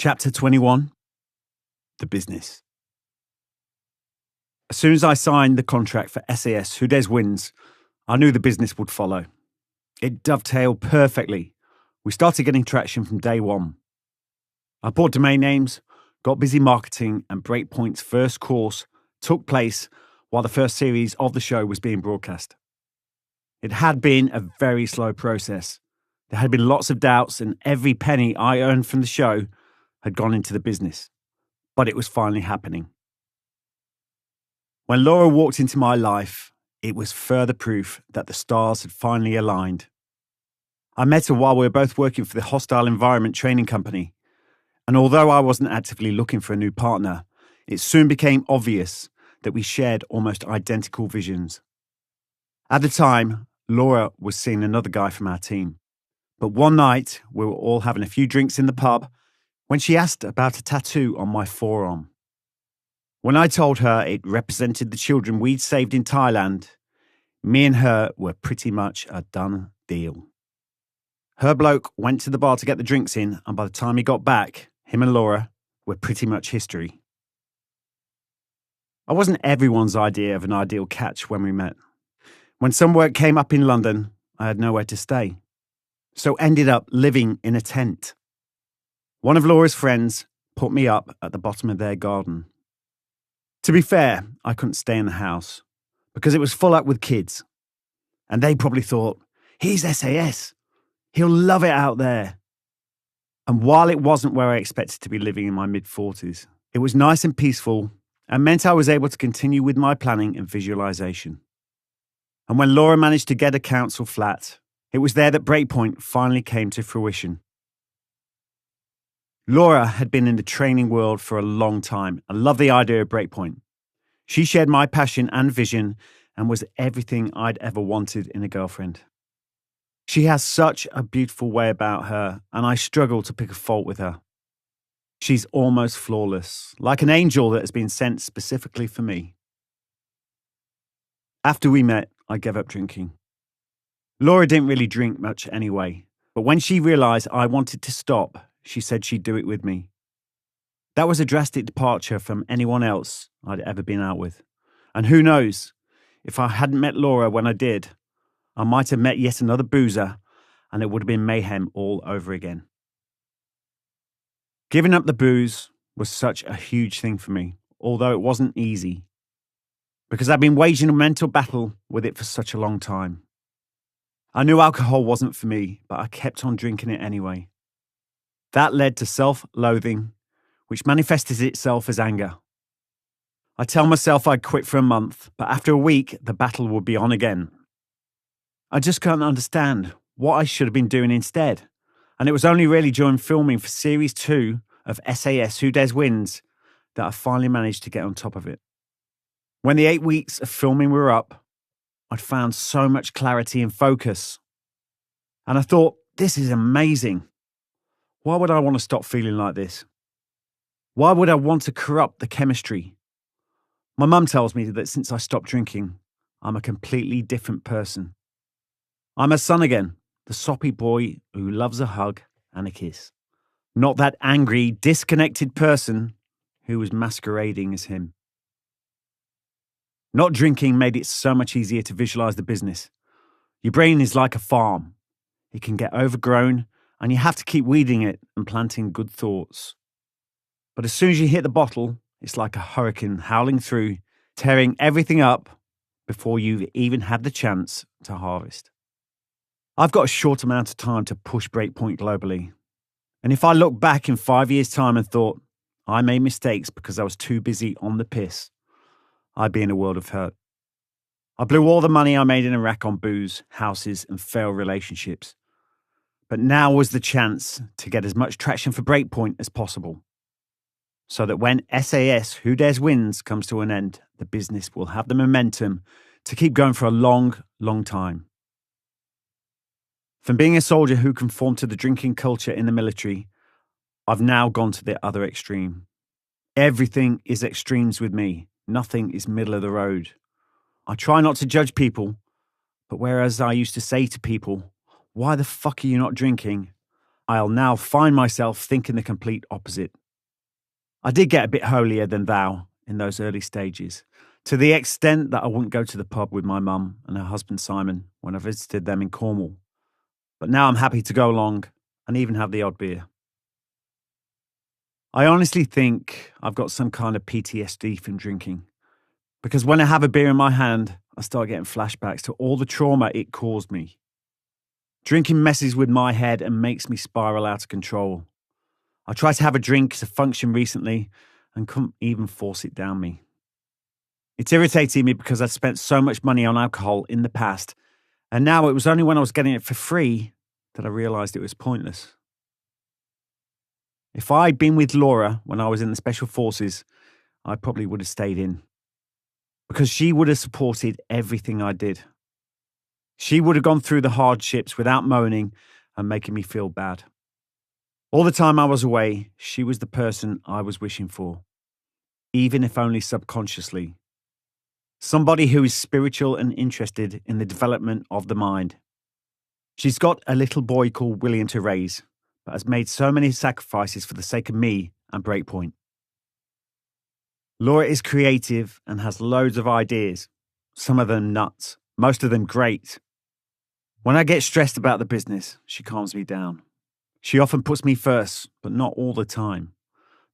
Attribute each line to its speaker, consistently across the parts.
Speaker 1: Chapter 21, The Business. As soon as I signed the contract for SAS Who Dares Wins, I knew the business would follow. It dovetailed perfectly. We started getting traction from day one. I bought domain names, got busy marketing, and Breakpoint's first course took place while the first series of the show was being broadcast. It had been a very slow process. There had been lots of doubts, and every penny I earned from the show had gone into the business. But it was finally happening. When Laura walked into my life, it was further proof that the stars had finally aligned. I met her while we were both working for the Hostile Environment Training Company, and although I wasn't actively looking for a new partner, it soon became obvious that we shared almost identical visions. At the time, Laura was seeing another guy from our team, but one night we were all having a few drinks in the pub when she asked about a tattoo on my forearm. When I told her it represented the children we'd saved in Thailand, me and her were pretty much a done deal. Her bloke went to the bar to get the drinks in, and by the time he got back, him and Laura were pretty much history. I wasn't everyone's idea of an ideal catch when we met. When some work came up in London, I had nowhere to stay, so ended up living in a tent. One of Laura's friends put me up at the bottom of their garden. To be fair, I couldn't stay in the house because it was full up with kids. And they probably thought, he's SAS. He'll love it out there. And while it wasn't where I expected to be living in my mid-40s, it was nice and peaceful and meant I was able to continue with my planning and visualization. And when Laura managed to get a council flat, it was there that Breakpoint finally came to fruition. Laura had been in the training world for a long time and loved the idea of Breakpoint. She shared my passion and vision and was everything I'd ever wanted in a girlfriend. She has such a beautiful way about her, and I struggle to pick a fault with her. She's almost flawless, like an angel that has been sent specifically for me. After we met, I gave up drinking. Laura didn't really drink much anyway, but when she realised I wanted to stop, she said she'd do it with me. That was a drastic departure from anyone else I'd ever been out with. And who knows, if I hadn't met Laura when I did, I might have met yet another boozer and it would have been mayhem all over again. Giving up the booze was such a huge thing for me, although it wasn't easy, because I'd been waging a mental battle with it for such a long time. I knew alcohol wasn't for me, but I kept on drinking it anyway. That led to self-loathing, which manifested itself as anger. I tell myself I'd quit for a month, but after a week, the battle would be on again. I just can't understand what I should have been doing instead. And it was only really during filming for Series 2 of SAS Who Dares Wins that I finally managed to get on top of it. When the 8 weeks of filming were up, I'd found so much clarity and focus. And I thought, this is amazing. Why would I want to stop feeling like this? Why would I want to corrupt the chemistry? My mum tells me that since I stopped drinking, I'm a completely different person. I'm her son again, the soppy boy who loves a hug and a kiss. Not that angry, disconnected person who was masquerading as him. Not drinking made it so much easier to visualize the business. Your brain is like a farm. It can get overgrown, and you have to keep weeding it and planting good thoughts. But as soon as you hit the bottle, it's like a hurricane howling through, tearing everything up before you've even had the chance to harvest. I've got a short amount of time to push Breakpoint globally. And if I look back in 5 years' time and thought I made mistakes because I was too busy on the piss, I'd be in a world of hurt. I blew all the money I made in Iraq on booze, houses, and failed relationships. But now was the chance to get as much traction for Breakpoint as possible, so that when SAS Who Dares Wins comes to an end, the business will have the momentum to keep going for a long, long time. From being a soldier who conformed to the drinking culture in the military, I've now gone to the other extreme. Everything is extremes with me. Nothing is middle of the road. I try not to judge people, but whereas I used to say to people, why the fuck are you not drinking? I'll now find myself thinking the complete opposite. I did get a bit holier than thou in those early stages, to the extent that I wouldn't go to the pub with my mum and her husband Simon when I visited them in Cornwall. But now I'm happy to go along and even have the odd beer. I honestly think I've got some kind of PTSD from drinking, because when I have a beer in my hand, I start getting flashbacks to all the trauma it caused me. Drinking messes with my head and makes me spiral out of control. I tried to have a drink to function recently and couldn't even force it down me. It's irritating me because I'd spent so much money on alcohol in the past, and now it was only when I was getting it for free that I realised it was pointless. If I'd been with Laura when I was in the Special Forces, I probably would have stayed in, because she would have supported everything I did. She would have gone through the hardships without moaning and making me feel bad. All the time I was away, she was the person I was wishing for, even if only subconsciously. Somebody who is spiritual and interested in the development of the mind. She's got a little boy called William to raise, but has made so many sacrifices for the sake of me and Breakpoint. Laura is creative and has loads of ideas, some of them nuts, most of them great. When I get stressed about the business, she calms me down. She often puts me first, but not all the time.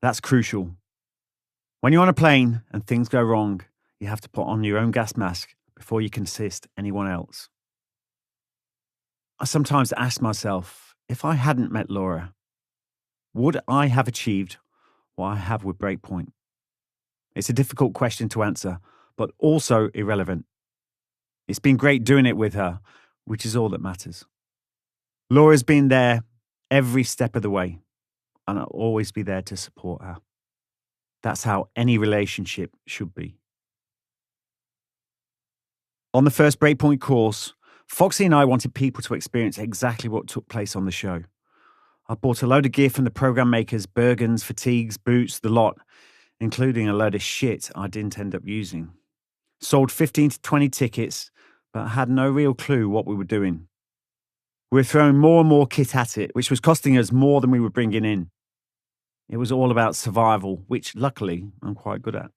Speaker 1: That's crucial. When you're on a plane and things go wrong, you have to put on your own gas mask before you can assist anyone else. I sometimes ask myself, if I hadn't met Laura, would I have achieved what I have with Breakpoint? It's a difficult question to answer, but also irrelevant. It's been great doing it with her, which is all that matters. Laura's been there every step of the way, and I'll always be there to support her. That's how any relationship should be. On the first Breakpoint course, Foxy and I wanted people to experience exactly what took place on the show. I bought a load of gear from the program makers, Bergens, fatigues, boots, the lot, including a load of shit I didn't end up using. Sold 15 to 20 tickets, but had no real clue what we were doing. We were throwing more and more kit at it, which was costing us more than we were bringing in. It was all about survival, which luckily I'm quite good at.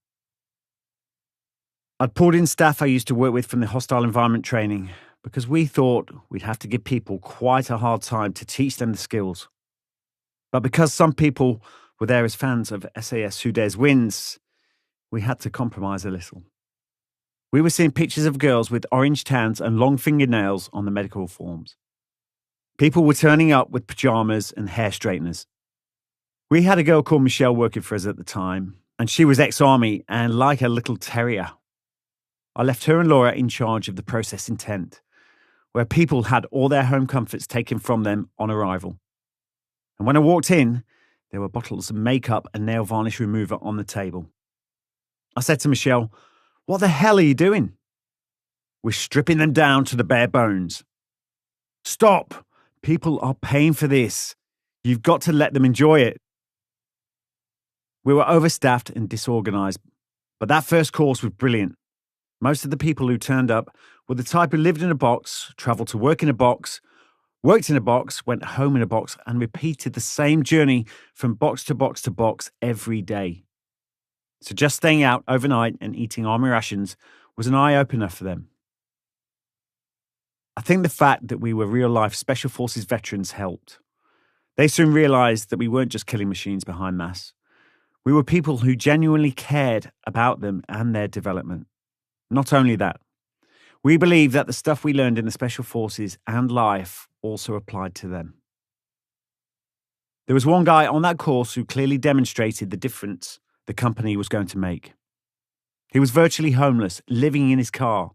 Speaker 1: I'd pulled in staff I used to work with from the hostile environment training because we thought we'd have to give people quite a hard time to teach them the skills. But because some people were there as fans of SAS Who Dares Wins, we had to compromise a little. We were seeing pictures of girls with orange tans and long fingernails on the medical forms. People were turning up with pyjamas and hair straighteners. We had a girl called Michelle working for us at the time, and she was ex-army and like a little terrier. I left her and Laura in charge of the processing tent, where people had all their home comforts taken from them on arrival. And when I walked in, there were bottles of makeup and nail varnish remover on the table. I said to Michelle, "What the hell are you doing?" "We're stripping them down to the bare bones." "Stop! People are paying for this. You've got to let them enjoy it." We were overstaffed and disorganised, but that first course was brilliant. Most of the people who turned up were the type who lived in a box, travelled to work in a box, worked in a box, went home in a box, and repeated the same journey from box to box to box every day. So just staying out overnight and eating army rations was an eye-opener for them. I think the fact that we were real-life Special Forces veterans helped. They soon realised that we weren't just killing machines behind mass. We were people who genuinely cared about them and their development. Not only that, we believed that the stuff we learned in the Special Forces and life also applied to them. There was one guy on that course who clearly demonstrated the difference the company was going to make. He was virtually homeless, living in his car,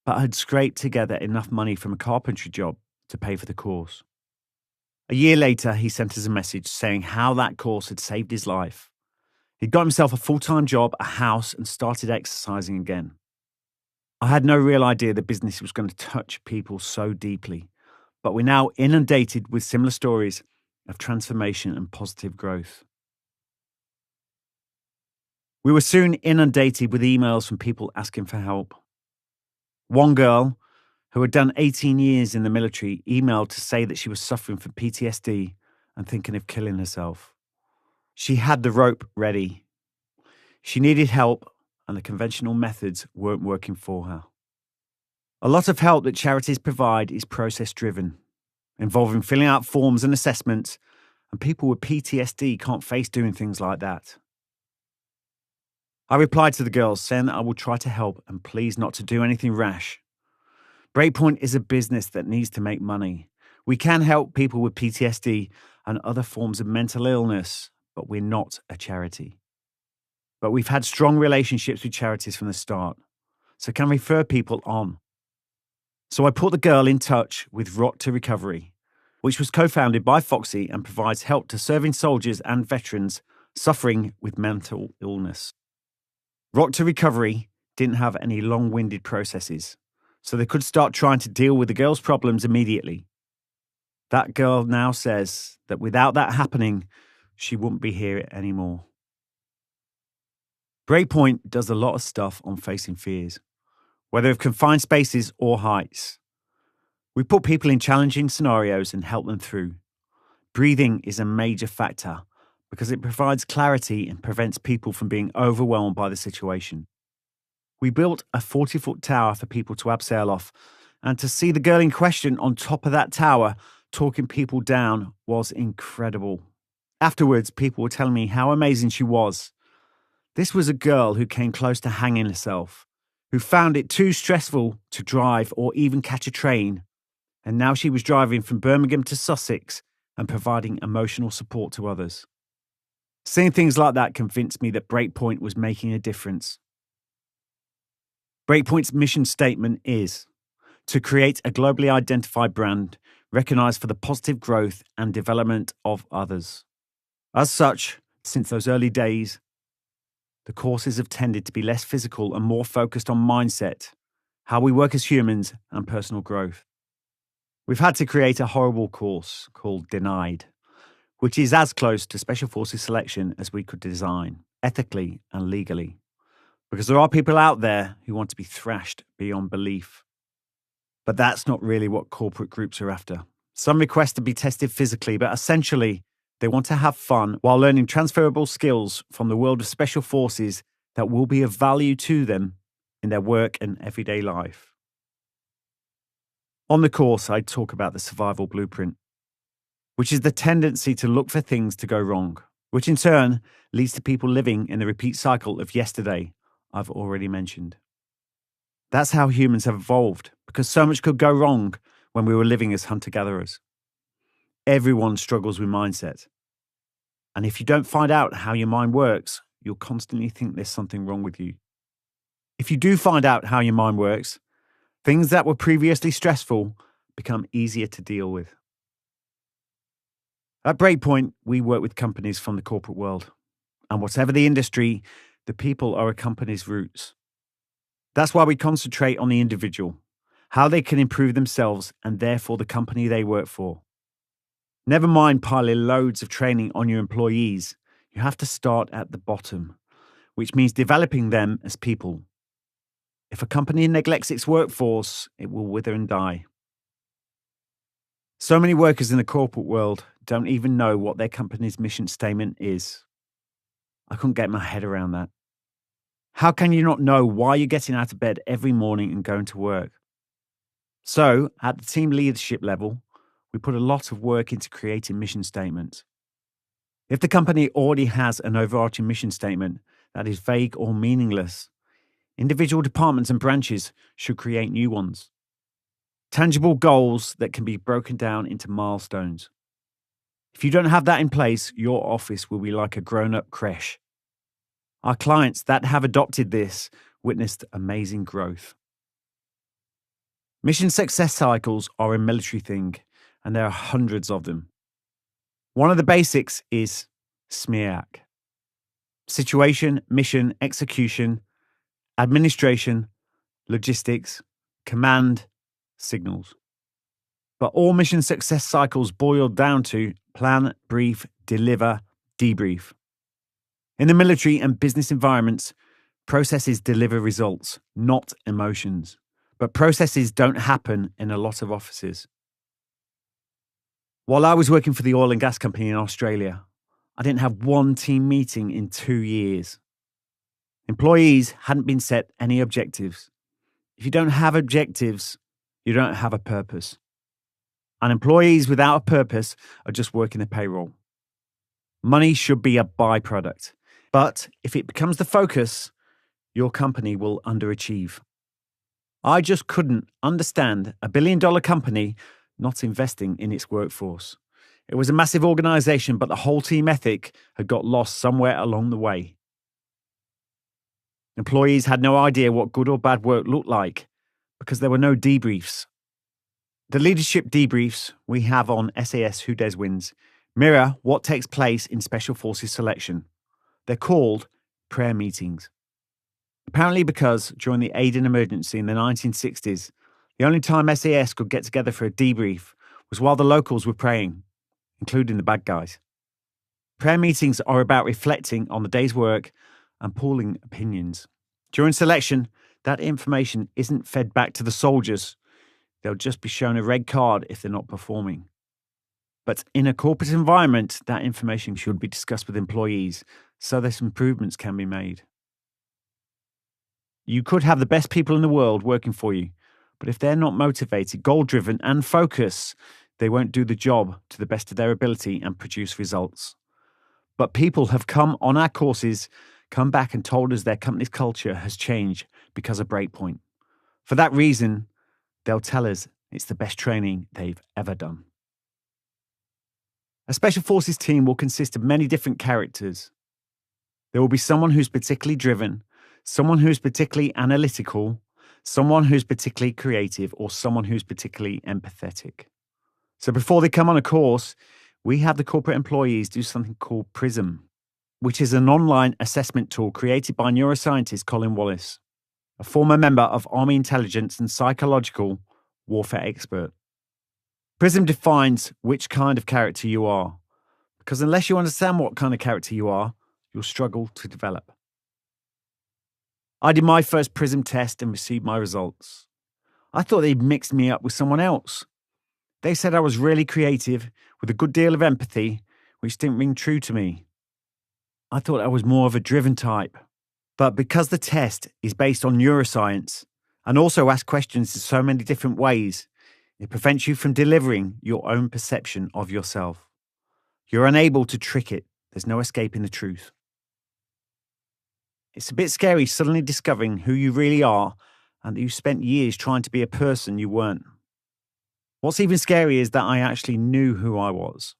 Speaker 1: but had scraped together enough money from a carpentry job to pay for the course. A year later, he sent us a message saying how that course had saved his life. He'd got himself a full-time job, a house, and started exercising again. I had no real idea the business was going to touch people so deeply, but we're now inundated with similar stories of transformation and positive growth. We were soon inundated with emails from people asking for help. One girl, who had done 18 years in the military, emailed to say that she was suffering from PTSD and thinking of killing herself. She had the rope ready. She needed help, and the conventional methods weren't working for her. A lot of help that charities provide is process-driven, involving filling out forms and assessments, and people with PTSD can't face doing things like that. I replied to the girls saying that I would try to help and please not to do anything rash. Breakpoint is a business that needs to make money. We can help people with PTSD and other forms of mental illness, but we're not a charity. But we've had strong relationships with charities from the start, so can refer people on. So I put the girl in touch with Rock to Recovery, which was co-founded by Foxy and provides help to serving soldiers and veterans suffering with mental illness. Rock to Recovery didn't have any long-winded processes, so they could start trying to deal with the girl's problems immediately. That girl now says that without that happening, she wouldn't be here anymore. Breakpoint does a lot of stuff on facing fears, whether of confined spaces or heights. We put people in challenging scenarios and help them through. Breathing is a major factor because it provides clarity and prevents people from being overwhelmed by the situation. We built a 40-foot tower for people to abseil off, and to see the girl in question on top of that tower talking people down was incredible. Afterwards, people were telling me how amazing she was. This was a girl who came close to hanging herself, who found it too stressful to drive or even catch a train, and now she was driving from Birmingham to Sussex and providing emotional support to others. Seeing things like that convinced me that Breakpoint was making a difference. Breakpoint's mission statement is to create a globally identified brand recognised for the positive growth and development of others. As such, since those early days, the courses have tended to be less physical and more focused on mindset, how we work as humans, and personal growth. We've had to create a horrible course called Denied, which is as close to Special Forces selection as we could design, ethically and legally, because there are people out there who want to be thrashed beyond belief. But that's not really what corporate groups are after. Some request to be tested physically, but essentially, they want to have fun while learning transferable skills from the world of Special Forces that will be of value to them in their work and everyday life. On the course, I talk about the survival blueprint, which is the tendency to look for things to go wrong, which in turn leads to people living in the repeat cycle of yesterday I've already mentioned. That's how humans have evolved, because so much could go wrong when we were living as hunter-gatherers. Everyone struggles with mindset. And if you don't find out how your mind works, you'll constantly think there's something wrong with you. If you do find out how your mind works, things that were previously stressful become easier to deal with. At Breakpoint, we work with companies from the corporate world. And whatever the industry, the people are a company's roots. That's why we concentrate on the individual, how they can improve themselves and therefore the company they work for. Never mind piling loads of training on your employees, you have to start at the bottom, which means developing them as people. If a company neglects its workforce, it will wither and die. So many workers in the corporate world don't even know what their company's mission statement is. I couldn't get my head around that. How can you not know why you're getting out of bed every morning and going to work? So, at the team leadership level, we put a lot of work into creating mission statements. If the company already has an overarching mission statement that is vague or meaningless, individual departments and branches should create new ones. Tangible goals that can be broken down into milestones. If you don't have that in place, your office will be like a grown-up creche. Our clients that have adopted this witnessed amazing growth. Mission success cycles are a military thing, and there are hundreds of them. One of the basics is SMEAC. Situation, mission, execution, administration, logistics, command, signals. But all mission success cycles boil down to plan, brief, deliver, debrief. In the military and business environments, processes deliver results, not emotions. But processes don't happen in a lot of offices. While I was working for the oil and gas company in Australia, I didn't have one team meeting in 2 years. Employees hadn't been set any objectives. If you don't have objectives, you don't have a purpose. And employees without a purpose are just working the payroll. Money should be a byproduct. But if it becomes the focus, your company will underachieve. I just couldn't understand a billion-dollar company not investing in its workforce. It was a massive organization, but the whole team ethic had got lost somewhere along the way. Employees had no idea what good or bad work looked like because there were no debriefs. The leadership debriefs we have on SAS Who Dares Wins mirror what takes place in Special Forces selection. They're called prayer meetings. Apparently because during the Aden emergency in the 1960s, the only time SAS could get together for a debrief was while the locals were praying, including the bad guys. Prayer meetings are about reflecting on the day's work and pooling opinions. During selection, that information isn't fed back to the soldiers. They'll just be shown a red card if they're not performing. But in a corporate environment, that information should be discussed with employees so that improvements can be made. You could have the best people in the world working for you, but if they're not motivated, goal-driven, and focused, they won't do the job to the best of their ability and produce results. But people have come on our courses, come back and told us their company's culture has changed because of Breakpoint. For that reason, they'll tell us it's the best training they've ever done. A Special Forces team will consist of many different characters. There will be someone who's particularly driven, someone who's particularly analytical, someone who's particularly creative, or someone who's particularly empathetic. So before they come on a course, we have the corporate employees do something called PRISM, which is an online assessment tool created by neuroscientist Colin Wallace, a former member of Army intelligence and psychological warfare expert. PRISM defines which kind of character you are, because unless you understand what kind of character you are, you'll struggle to develop. I did my first PRISM test and received my results. I thought they'd mixed me up with someone else. They said I was really creative, with a good deal of empathy, which didn't ring true to me. I thought I was more of a driven type. But because the test is based on neuroscience and also asks questions in so many different ways, it prevents you from delivering your own perception of yourself. You're unable to trick it. There's no escaping the truth. It's a bit scary suddenly discovering who you really are and that you spent years trying to be a person you weren't. What's even scarier is that I actually knew who I was.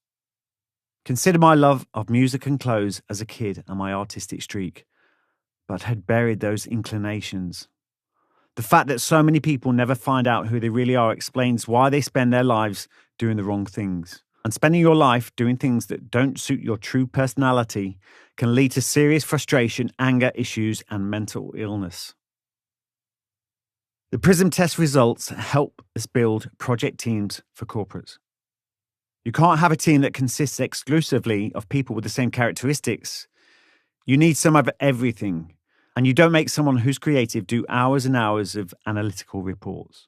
Speaker 1: Consider my love of music and clothes as a kid and my artistic streak, but had buried those inclinations. The fact that so many people never find out who they really are explains why they spend their lives doing the wrong things. And spending your life doing things that don't suit your true personality can lead to serious frustration, anger issues, and mental illness. The PRISM test results help us build project teams for corporates. You can't have a team that consists exclusively of people with the same characteristics. You need some of everything. And you don't make someone who's creative do hours and hours of analytical reports.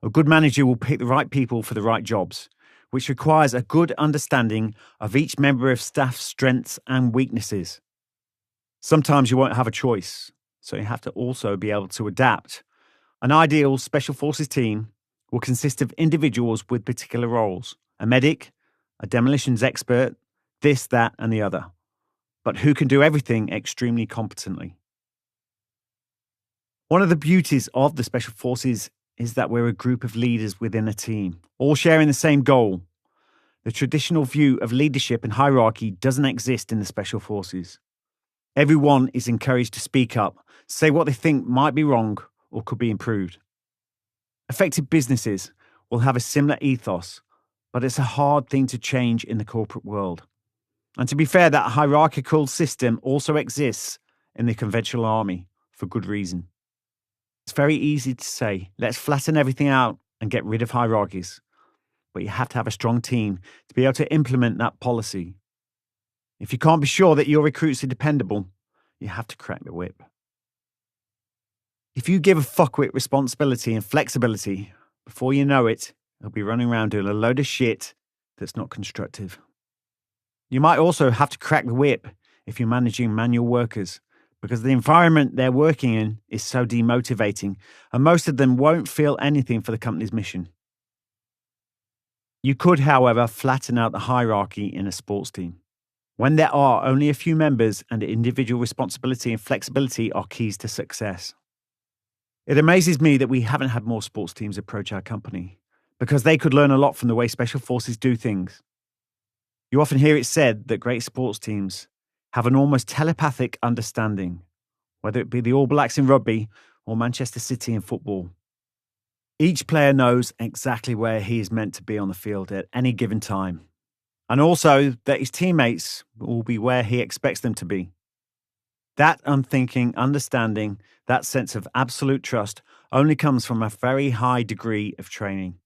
Speaker 1: A good manager will pick the right people for the right jobs, which requires a good understanding of each member of staff's strengths and weaknesses. Sometimes you won't have a choice, so you have to also be able to adapt. An ideal Special Forces team will consist of individuals with particular roles: a medic, a demolitions expert, this, that, and the other, but who can do everything extremely competently. One of the beauties of the Special Forces is that we're a group of leaders within a team, all sharing the same goal. The traditional view of leadership and hierarchy doesn't exist in the Special Forces. Everyone is encouraged to speak up, say what they think might be wrong or could be improved. Effective businesses will have a similar ethos, but it's a hard thing to change in the corporate world. And to be fair, that hierarchical system also exists in the conventional army for good reason. It's very easy to say, let's flatten everything out and get rid of hierarchies. But you have to have a strong team to be able to implement that policy. If you can't be sure that your recruits are dependable, you have to crack the whip. If you give a fuckwit responsibility and flexibility, before you know it, they'll be running around doing a load of shit that's not constructive. You might also have to crack the whip if you're managing manual workers, because the environment they're working in is so demotivating, and most of them won't feel anything for the company's mission. You could, however, flatten out the hierarchy in a sports team. When there are only a few members, and individual responsibility and flexibility are keys to success. It amazes me that we haven't had more sports teams approach our company, because they could learn a lot from the way Special Forces do things. You often hear it said that great sports teams have an almost telepathic understanding, whether it be the All Blacks in rugby or Manchester City in football. Each player knows exactly where he is meant to be on the field at any given time, and also that his teammates will be where he expects them to be. That unthinking understanding, that sense of absolute trust, only comes from a very high degree of training.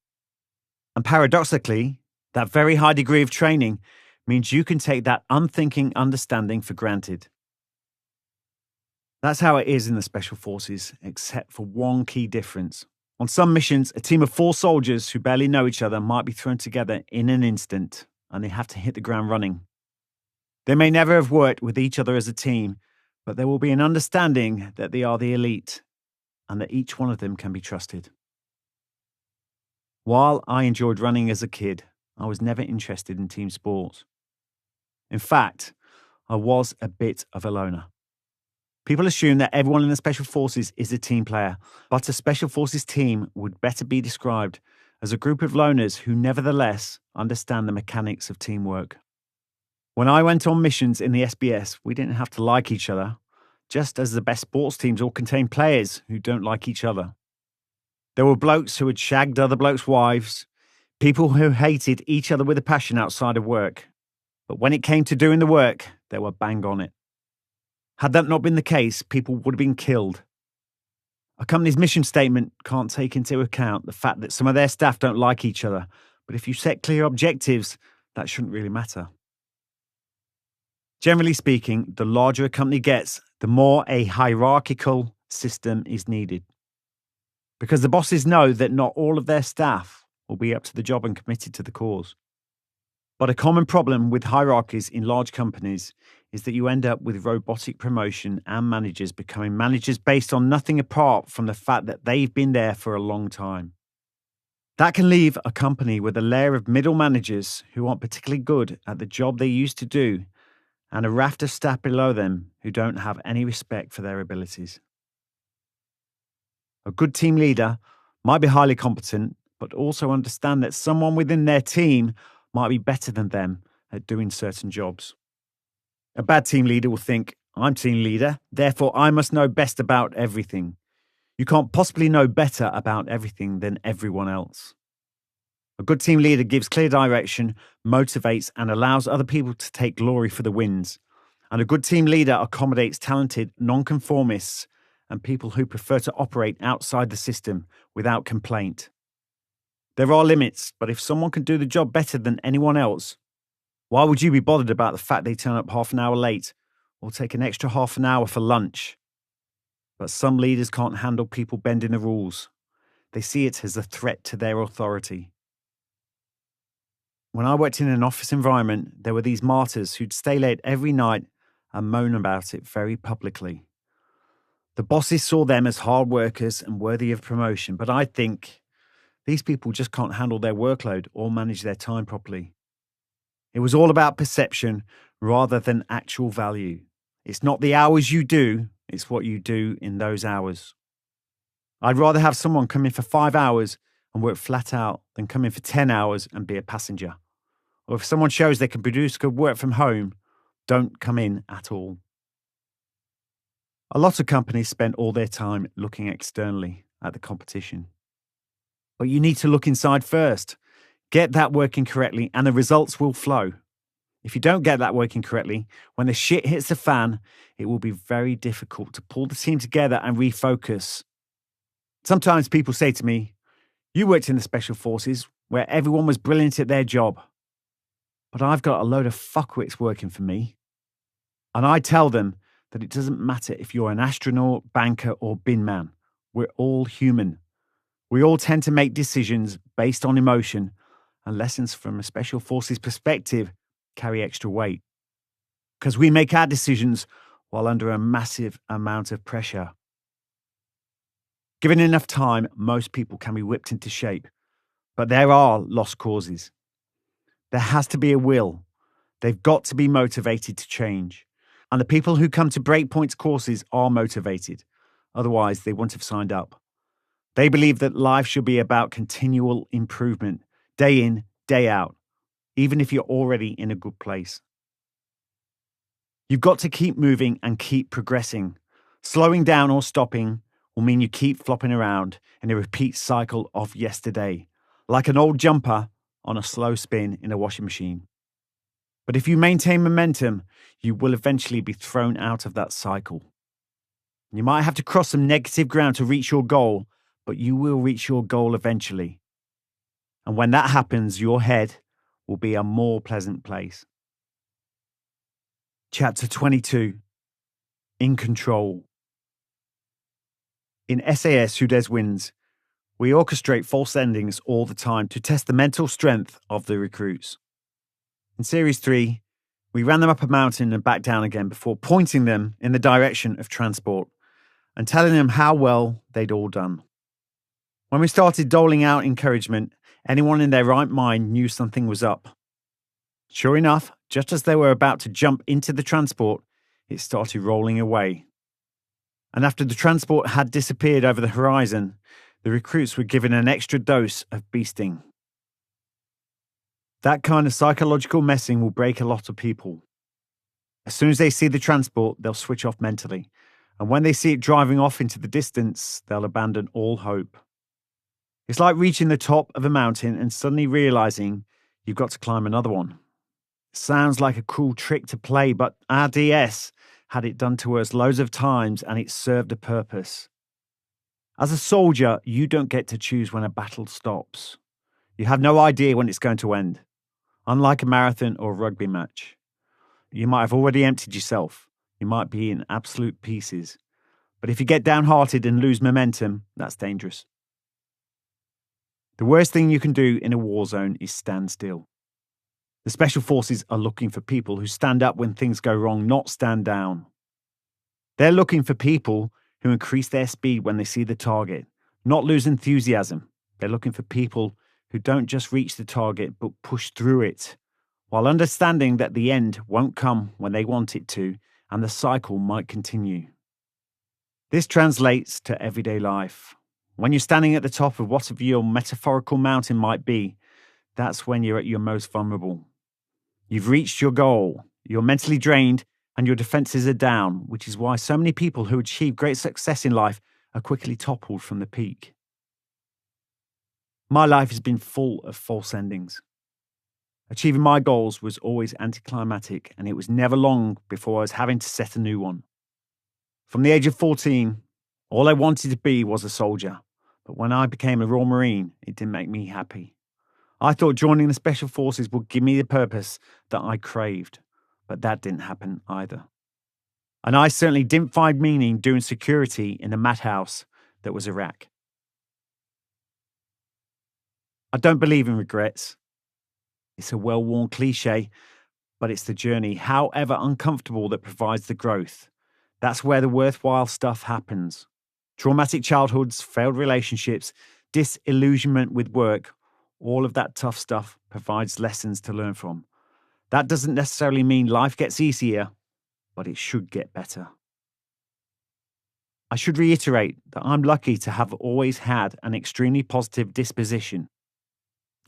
Speaker 1: And paradoxically, that very high degree of training means you can take that unthinking understanding for granted. That's how it is in the Special Forces, except for one key difference. On some missions, a team of 4 soldiers who barely know each other might be thrown together in an instant, and they have to hit the ground running. They may never have worked with each other as a team, but there will be an understanding that they are the elite, and that each one of them can be trusted. While I enjoyed running as a kid, I was never interested in team sports. In fact, I was a bit of a loner. People assume that everyone in the Special Forces is a team player, but a Special Forces team would better be described as a group of loners who nevertheless understand the mechanics of teamwork. When I went on missions in the SBS, we didn't have to like each other, just as the best sports teams all contain players who don't like each other. There were blokes who had shagged other blokes' wives, people who hated each other with a passion outside of work. But when it came to doing the work, they were bang on it. Had that not been the case, people would have been killed. A company's mission statement can't take into account the fact that some of their staff don't like each other, but if you set clear objectives, that shouldn't really matter. Generally speaking, the larger a company gets, the more a hierarchical system is needed. Because the bosses know that not all of their staff will be up to the job and committed to the cause. But a common problem with hierarchies in large companies is that you end up with robotic promotion and managers becoming managers based on nothing apart from the fact that they've been there for a long time. That can leave a company with a layer of middle managers who aren't particularly good at the job they used to do, and a raft of staff below them who don't have any respect for their abilities. A good team leader might be highly competent, but also understand that someone within their team might be better than them at doing certain jobs. A bad team leader will think, I'm team leader, therefore I must know best about everything. You can't possibly know better about everything than everyone else. A good team leader gives clear direction, motivates, and allows other people to take glory for the wins. And a good team leader accommodates talented nonconformists and people who prefer to operate outside the system without complaint. There are limits, but if someone can do the job better than anyone else, why would you be bothered about the fact they turn up half an hour late or take an extra half an hour for lunch? But some leaders can't handle people bending the rules. They see it as a threat to their authority. When I worked in an office environment, there were these martyrs who'd stay late every night and moan about it very publicly. The bosses saw them as hard workers and worthy of promotion, but I think these people just can't handle their workload or manage their time properly. It was all about perception rather than actual value. It's not the hours you do, it's what you do in those hours. I'd rather have someone come in for 5 hours and work flat out than come in for 10 hours and be a passenger. Or if someone shows they can produce good work from home, don't come in at all. A lot of companies spend all their time looking externally at the competition. But you need to look inside first. Get that working correctly and the results will flow. If you don't get that working correctly, when the shit hits the fan, it will be very difficult to pull the team together and refocus. Sometimes people say to me, you worked in the Special Forces where everyone was brilliant at their job. But I've got a load of fuckwits working for me. And I tell them that it doesn't matter if you're an astronaut, banker, or bin man. We're all human. We all tend to make decisions based on emotion, and lessons from a special forces perspective carry extra weight. Because we make our decisions while under a massive amount of pressure. Given enough time, most people can be whipped into shape, but there are lost causes. There has to be a will. They've got to be motivated to change. And the people who come to Breakpoint's courses are motivated. Otherwise, they wouldn't have signed up. They believe that life should be about continual improvement, day in, day out, even if you're already in a good place. You've got to keep moving and keep progressing. Slowing down or stopping will mean you keep flopping around in a repeat cycle of yesterday, like an old jumper on a slow spin in a washing machine. But if you maintain momentum, you will eventually be thrown out of that cycle. You might have to cross some negative ground to reach your goal, but you will reach your goal eventually. And when that happens, your head will be a more pleasant place. Chapter 22. In Control. In SAS Who Dares Wins, we orchestrate false endings all the time to test the mental strength of the recruits. In Series 3, we ran them up a mountain and back down again before pointing them in the direction of transport and telling them how well they'd all done. When we started doling out encouragement, anyone in their right mind knew something was up. Sure enough, just as they were about to jump into the transport, it started rolling away. And after the transport had disappeared over the horizon, the recruits were given an extra dose of beasting. That kind of psychological messing will break a lot of people. As soon as they see the transport, they'll switch off mentally. And when they see it driving off into the distance, they'll abandon all hope. It's like reaching the top of a mountain and suddenly realizing you've got to climb another one. It sounds like a cruel trick to play, but our DS had it done to us loads of times and it served a purpose. As a soldier, you don't get to choose when a battle stops. You have no idea when it's going to end. Unlike a marathon or a rugby match. You might have already emptied yourself. You might be in absolute pieces. But if you get downhearted and lose momentum, that's dangerous. The worst thing you can do in a war zone is stand still. The Special Forces are looking for people who stand up when things go wrong, not stand down. They're looking for people who increase their speed when they see the target, not lose enthusiasm. They're looking for people who don't just reach the target but push through it, while understanding that the end won't come when they want it to, and the cycle might continue. This translates to everyday life. When you're standing at the top of whatever your metaphorical mountain might be, that's when you're at your most vulnerable. You've reached your goal, you're mentally drained, and your defenses are down, which is why so many people who achieve great success in life are quickly toppled from the peak. My life has been full of false endings. Achieving my goals was always anticlimactic, and it was never long before I was having to set a new one. From the age of 14, all I wanted to be was a soldier, but when I became a Royal Marine, it didn't make me happy. I thought joining the Special Forces would give me the purpose that I craved, but that didn't happen either. And I certainly didn't find meaning doing security in a madhouse that was Iraq. I don't believe in regrets. It's a well-worn cliche, but it's the journey, however uncomfortable, that provides the growth. That's where the worthwhile stuff happens. Traumatic childhoods, failed relationships, disillusionment with work, all of that tough stuff provides lessons to learn from. That doesn't necessarily mean life gets easier, but it should get better. I should reiterate that I'm lucky to have always had an extremely positive disposition.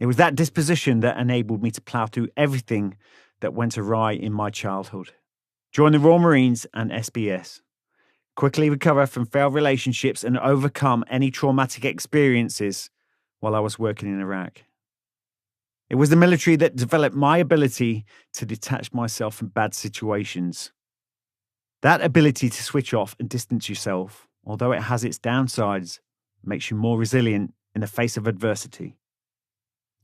Speaker 1: It was that disposition that enabled me to plough through everything that went awry in my childhood. Join the Royal Marines and SBS. Quickly recover from failed relationships and overcome any traumatic experiences while I was working in Iraq. It was the military that developed my ability to detach myself from bad situations. That ability to switch off and distance yourself, although it has its downsides, makes you more resilient in the face of adversity.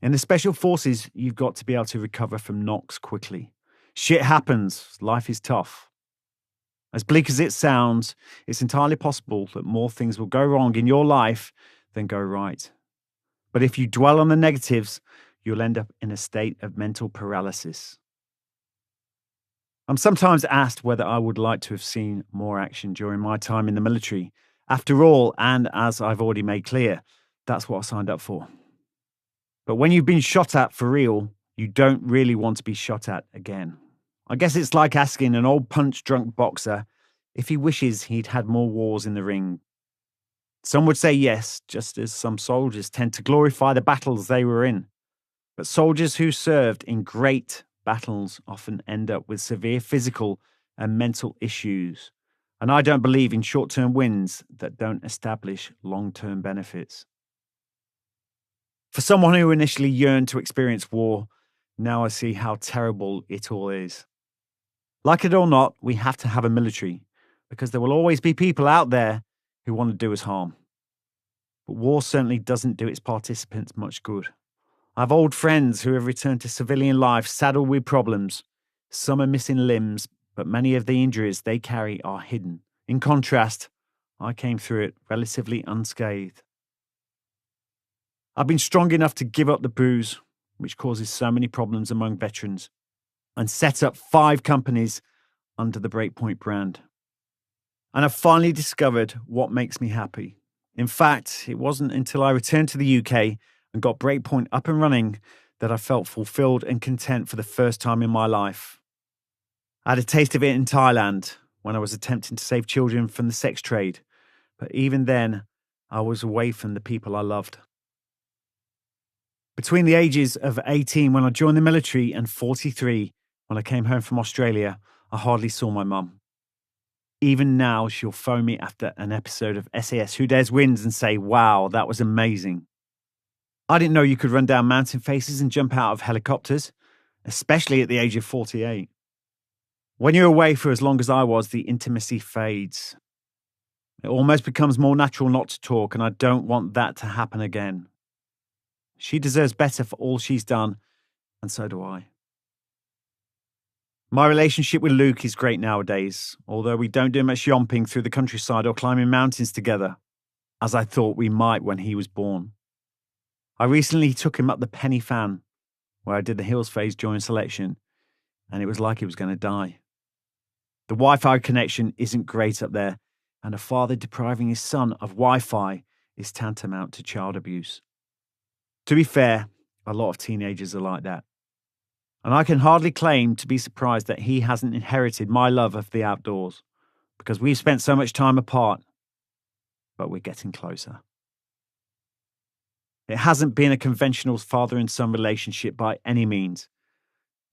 Speaker 1: In the Special Forces, you've got to be able to recover from knocks quickly. Shit happens. Life is tough. As bleak as it sounds, it's entirely possible that more things will go wrong in your life than go right. But if you dwell on the negatives, you'll end up in a state of mental paralysis. I'm sometimes asked whether I would like to have seen more action during my time in the military. After all, and as I've already made clear, that's what I signed up for. But when you've been shot at for real, you don't really want to be shot at again. I guess it's like asking an old punch-drunk boxer if he wishes he'd had more wars in the ring. Some would say yes, just as some soldiers tend to glorify the battles they were in. But soldiers who served in great battles often end up with severe physical and mental issues. And I don't believe in short-term wins that don't establish long-term benefits. For someone who initially yearned to experience war, now I see how terrible it all is. Like it or not, we have to have a military, because there will always be people out there who want to do us harm. But war certainly doesn't do its participants much good. I have old friends who have returned to civilian life saddled with problems. Some are missing limbs, but many of the injuries they carry are hidden. In contrast, I came through it relatively unscathed. I've been strong enough to give up the booze, which causes so many problems among veterans, and set up 5 companies under the Breakpoint brand. And I've finally discovered what makes me happy. In fact, it wasn't until I returned to the UK and got Breakpoint up and running that I felt fulfilled and content for the first time in my life. I had a taste of it in Thailand when I was attempting to save children from the sex trade, but even then, I was away from the people I loved. Between the ages of 18 when I joined the military and 43 when I came home from Australia, I hardly saw my mum. Even now, she'll phone me after an episode of SAS Who Dares Wins and say, "Wow, that was amazing." I didn't know you could run down mountain faces and jump out of helicopters, especially at the age of 48. When you're away for as long as I was, the intimacy fades. It almost becomes more natural not to talk, and I don't want that to happen again. She deserves better for all she's done, and so do I. My relationship with Luke is great nowadays, although we don't do much yomping through the countryside or climbing mountains together, as I thought we might when he was born. I recently took him up the Penny Fan, where I did the hills phase during selection, and it was like he was going to die. The Wi-Fi connection isn't great up there, and a father depriving his son of Wi-Fi is tantamount to child abuse. To be fair, a lot of teenagers are like that. And I can hardly claim to be surprised that he hasn't inherited my love of the outdoors, because we've spent so much time apart, but we're getting closer. It hasn't been a conventional father and son relationship by any means,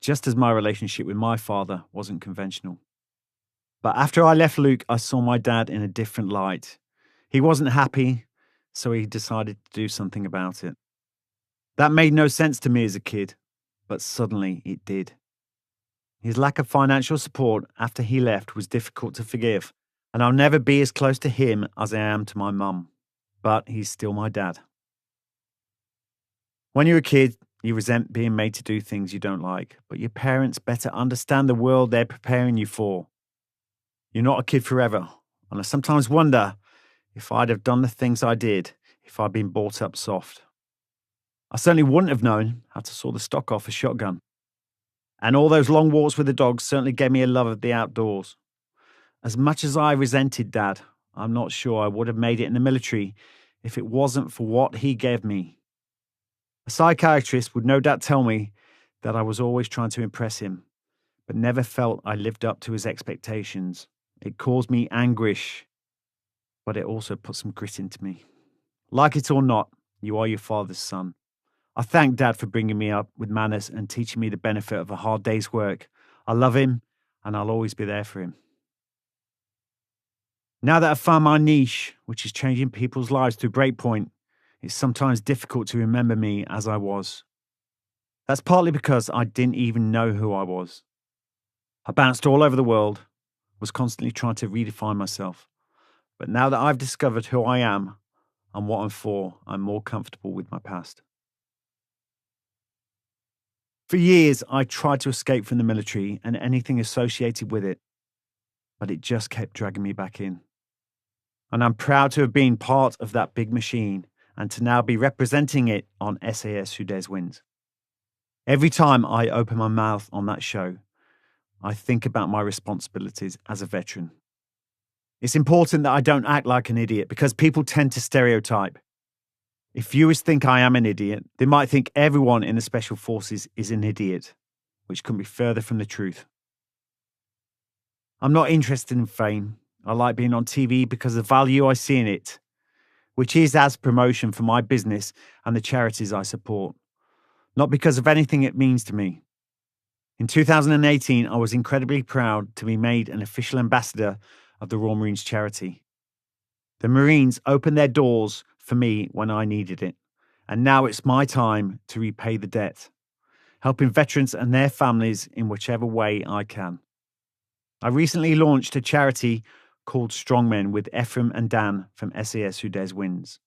Speaker 1: just as my relationship with my father wasn't conventional. But after I left Luke, I saw my dad in a different light. He wasn't happy, so he decided to do something about it. That made no sense to me as a kid, but suddenly it did. His lack of financial support after he left was difficult to forgive, and I'll never be as close to him as I am to my mum. But he's still my dad. When you're a kid, you resent being made to do things you don't like, but your parents better understand the world they're preparing you for. You're not a kid forever, and I sometimes wonder if I'd have done the things I did if I'd been brought up soft. I certainly wouldn't have known how to saw the stock off a shotgun. And all those long walks with the dogs certainly gave me a love of the outdoors. As much as I resented Dad, I'm not sure I would have made it in the military if it wasn't for what he gave me. A psychiatrist would no doubt tell me that I was always trying to impress him, but never felt I lived up to his expectations. It caused me anguish, but it also put some grit into me. Like it or not, you are your father's son. I thank Dad for bringing me up with manners and teaching me the benefit of a hard day's work. I love him, and I'll always be there for him. Now that I've found my niche, which is changing people's lives through Breakpoint, it's sometimes difficult to remember me as I was. That's partly because I didn't even know who I was. I bounced all over the world, was constantly trying to redefine myself. But now that I've discovered who I am and what I'm for, I'm more comfortable with my past. For years, I tried to escape from the military and anything associated with it, but it just kept dragging me back in. And I'm proud to have been part of that big machine and to now be representing it on SAS Who Dares Wins. Every time I open my mouth on that show, I think about my responsibilities as a veteran. It's important that I don't act like an idiot because people tend to stereotype. If viewers think I am an idiot, they might think everyone in the Special Forces is an idiot, which couldn't be further from the truth. I'm not interested in fame. I like being on TV because of the value I see in it, which is as promotion for my business and the charities I support, not because of anything it means to me. In 2018, I was incredibly proud to be made an official ambassador of the Royal Marines charity. The Marines opened their doors for me when I needed it, and now it's my time to repay the debt, helping veterans and their families in whichever way I can. I recently launched a charity called Strongmen with Ephraim and Dan from SAS Who Dares Wins.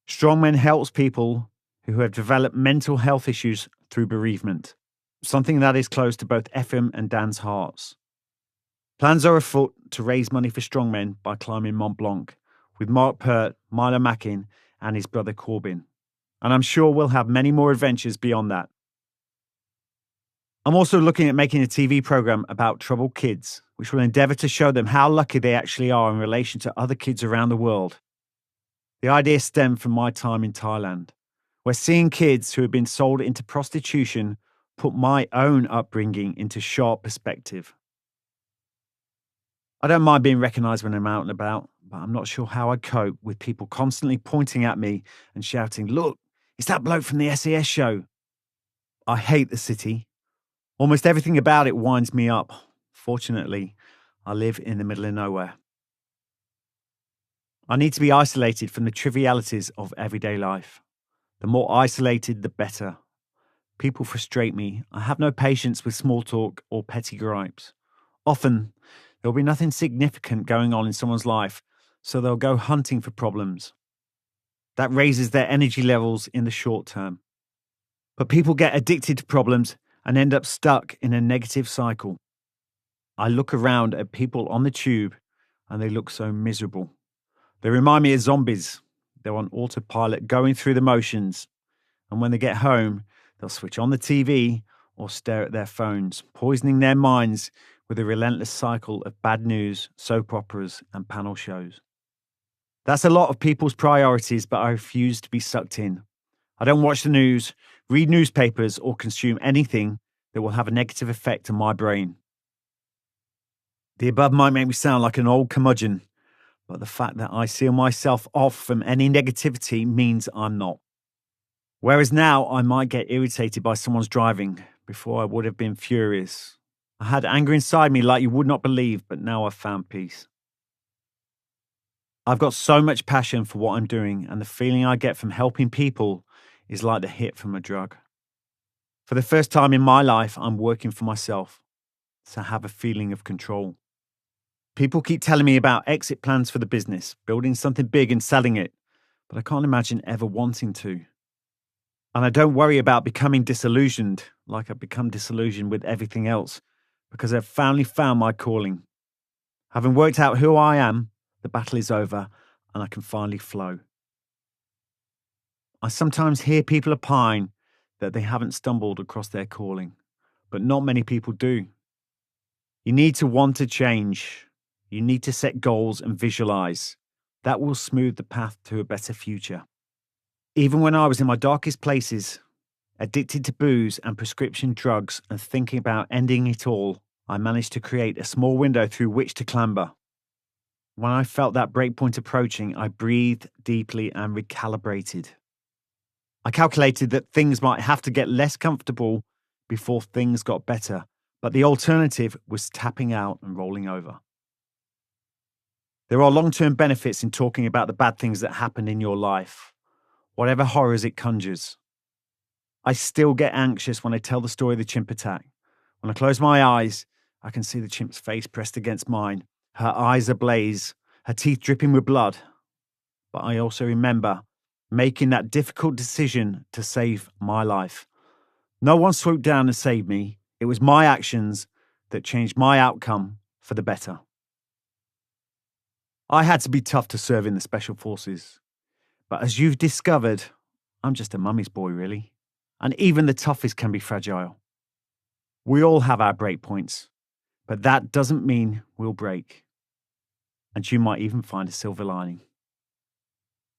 Speaker 1: Strongmen helps people who have developed mental health issues through bereavement, something that is close to both Ephraim and Dan's hearts. Plans are afoot to raise money for Strongmen by climbing Mont Blanc with Mark Pert, Milo Mackin, and his brother Corbin. And I'm sure we'll have many more adventures beyond that. I'm also looking at making a TV program about troubled kids, which will endeavour to show them how lucky they actually are in relation to other kids around the world. The idea stemmed from my time in Thailand, where seeing kids who had been sold into prostitution put my own upbringing into sharp perspective. I don't mind being recognised when I'm out and about, but I'm not sure how I'd cope with people constantly pointing at me and shouting, "Look, it's that bloke from the SAS show." I hate the city. Almost everything about it winds me up. Fortunately, I live in the middle of nowhere. I need to be isolated from the trivialities of everyday life. The more isolated, the better. People frustrate me. I have no patience with small talk or petty gripes. Often, there'll be nothing significant going on in someone's life, so they'll go hunting for problems. That raises their energy levels in the short term. But people get addicted to problems and end up stuck in a negative cycle. I look around at people on the tube and they look so miserable. They remind me of zombies. They're on autopilot going through the motions. And when they get home, they'll switch on the TV or stare at their phones, poisoning their minds with a relentless cycle of bad news, soap operas, and panel shows. That's a lot of people's priorities, but I refuse to be sucked in. I don't watch the news, read newspapers, or consume anything that will have a negative effect on my brain. The above might make me sound like an old curmudgeon, but the fact that I seal myself off from any negativity means I'm not. Whereas now I might get irritated by someone's driving. Before I would have been furious. I had anger inside me like you would not believe, but now I've found peace. I've got so much passion for what I'm doing, and the feeling I get from helping people is like the hit from a drug. For the first time in my life, I'm working for myself, so I have a feeling of control. People keep telling me about exit plans for the business, building something big and selling it, but I can't imagine ever wanting to. And I don't worry about becoming disillusioned like I've become disillusioned with everything else because I've finally found my calling. Having worked out who I am, the battle is over and I can finally flow. I sometimes hear people opine that they haven't stumbled across their calling, but not many people do. You need to want to change. You need to set goals and visualize. That will smooth the path to a better future. Even when I was in my darkest places, addicted to booze and prescription drugs and thinking about ending it all, I managed to create a small window through which to clamber. When I felt that breakpoint approaching, I breathed deeply and recalibrated. I calculated that things might have to get less comfortable before things got better, but the alternative was tapping out and rolling over. There are long-term benefits in talking about the bad things that happen in your life, whatever horrors it conjures. I still get anxious when I tell the story of the chimp attack. When I close my eyes, I can see the chimp's face pressed against mine, her eyes ablaze, her teeth dripping with blood. But I also remember making that difficult decision to save my life. No one swooped down and saved me. It was my actions that changed my outcome for the better. I had to be tough to serve in the Special Forces. But as you've discovered, I'm just a mummy's boy, really. And even the toughest can be fragile. We all have our break points, but that doesn't mean we'll break. And you might even find a silver lining.